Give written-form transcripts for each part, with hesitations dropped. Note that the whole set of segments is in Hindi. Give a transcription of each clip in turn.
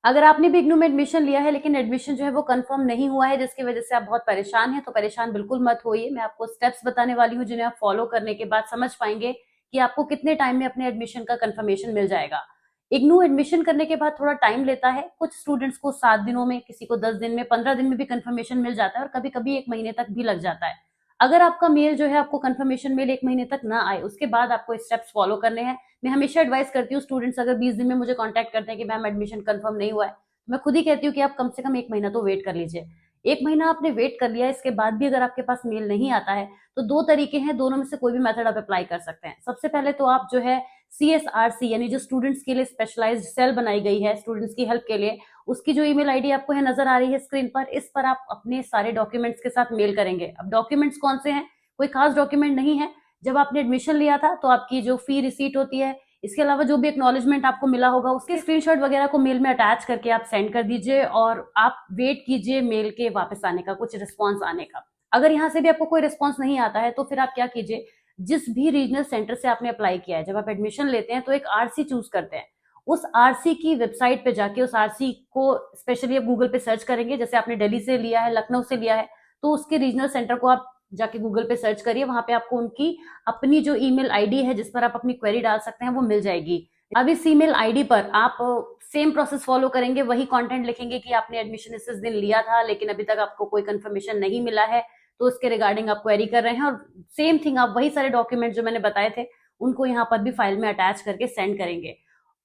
अगर आपने भी इग्नू में एडमिशन लिया है लेकिन एडमिशन जो है वो कंफर्म नहीं हुआ है, जिसकी वजह से आप बहुत परेशान हैं, तो परेशान बिल्कुल मत होइए। मैं आपको स्टेप्स बताने वाली हूँ जिन्हें आप फॉलो करने के बाद समझ पाएंगे कि आपको कितने टाइम में अपने एडमिशन का कंफर्मेशन मिल जाएगा। इग्नू एडमिशन करने के बाद थोड़ा टाइम लेता है, कुछ स्टूडेंट्स को 7 दिनों में, किसी को 10 दिन में, 15 दिन में भी कंफर्मेशन मिल जाता है और कभी कभी 1 महीने तक भी लग जाता है। अगर आपका मेल जो है, आपको कंफर्मेशन मेल 1 महीने तक ना आए, उसके बाद आपको स्टेप्स फॉलो करने हैं। मैं हमेशा एडवाइस करती हूँ स्टूडेंट्स अगर 20 दिन में मुझे कॉन्टैक्ट करते हैं कि मैम एडमिशन कंफर्म नहीं हुआ है, मैं खुद ही कहती हूँ कि आप कम से कम 1 महीना तो वेट कर लीजिए। 1 महीना आपने वेट कर लिया, इसके बाद भी अगर आपके पास मेल नहीं आता है, तो 2 तरीके हैं, दोनों में से कोई भी मेथड आप अप्लाई कर सकते हैं। सबसे पहले तो आप जो है CSRC यानी जो स्टूडेंट्स के लिए स्पेशलाइज्ड सेल बनाई गई है स्टूडेंट्स की हेल्प के लिए, उसकी जो ईमेल आईडी आपको है नजर आ रही है स्क्रीन पर, इस पर आप अपने सारे डॉक्यूमेंट्स के साथ मेल करेंगे। अब डॉक्यूमेंट्स कौन से हैं? कोई खास डॉक्यूमेंट नहीं है। जब आपने एडमिशन लिया था तो आपकी जो फी रिसीट होती है, इसके अलावा जो भी एक्नॉलेजमेंट आपको मिला होगा, उसके स्क्रीनशॉट वगैरह को मेल में अटैच करके आप सेंड कर दीजिए और आप वेट कीजिए मेल के वापस आने का, कुछ रिस्पॉन्स आने का। अगर यहाँ से भी आपको कोई रिस्पॉन्स नहीं आता है तो फिर आप क्या कीजिए, जिस भी रीजनल सेंटर से आपने अप्लाई किया है, जब आप एडमिशन लेते हैं तो एक आरसी चूज करते हैं। उस आरसी की वेबसाइट पे जाके उस आरसी को स्पेशली आप गूगल पे सर्च करेंगे। जैसे आपने दिल्ली से लिया है, लखनऊ से लिया है, तो उसके रीजनल सेंटर को आप जाके गूगल पे सर्च करिए। वहां पे आपको उनकी अपनी जो ईमेल आईडी है जिस पर आप अपनी क्वेरी डाल सकते हैं वो मिल जाएगी। अब इस ईमेल आईडी पर आप सेम प्रोसेस फॉलो करेंगे, वही कंटेंट लिखेंगे कि आपने एडमिशन इस दिन लिया था लेकिन अभी तक आपको कोई कंफर्मेशन नहीं मिला है, तो उसके रिगार्डिंग आप क्वेरी कर रहे हैं, और सेम थिंग आप वही सारे डॉक्यूमेंट जो मैंने बताए थे उनको यहाँ पर भी फाइल में अटैच करके सेंड करेंगे।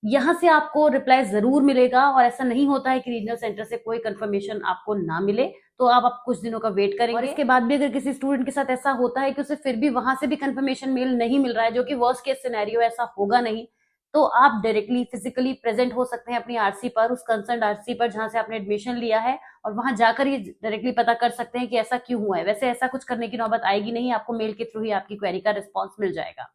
यहाँ से आपको रिप्लाई जरूर मिलेगा, और ऐसा नहीं होता है कि रीजनल सेंटर से कोई कंफर्मेशन आपको ना मिले, तो आप कुछ दिनों का वेट करेंगे। और इसके बाद भी अगर किसी स्टूडेंट के साथ ऐसा होता है कि उसे फिर भी वहां से भी कंफर्मेशन मेल नहीं मिल रहा है, जो कि वर्स्ट केस सिनेरियो, ऐसा होगा नहीं, तो आप डायरेक्टली फिजिकली प्रेजेंट हो सकते हैं अपनी आरसी पर, उस कंसर्न आरसी पर जहां से आपने एडमिशन लिया है, और वहां जाकर ये डायरेक्टली पता कर सकते हैं कि ऐसा क्यों हुआ है। वैसे ऐसा कुछ करने की नौबत आएगी नहीं, आपको मेल के थ्रू ही आपकी क्वेरी का रिस्पॉन्स मिल जाएगा।